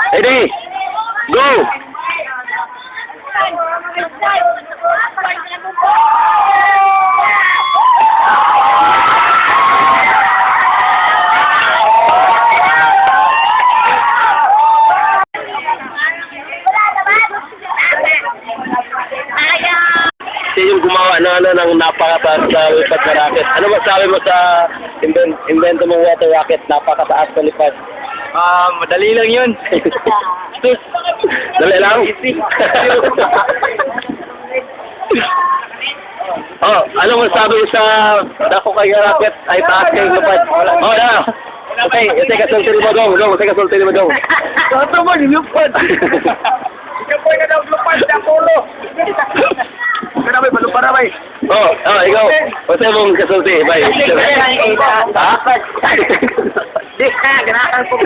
Ready? Go! Siya yung gumawa ng napakataas na lipad na rocket. Ano masabi mo sa invento mong water rocket? Napakataas na lipad. Madali lang yun. Dali lang? Oh, ano masabi mo sa dako kay rocket ay taas kay lipad? Oh, na. Okay, ito kasultin mo daw. Ito kasultin mo daw. Ito mo, lupad. Ito po yung lupad sa pulo. Kaya may balupad na may. Oh, ikaw. Basta mong kasulti. Bye. Ha? Di, ganahan ko.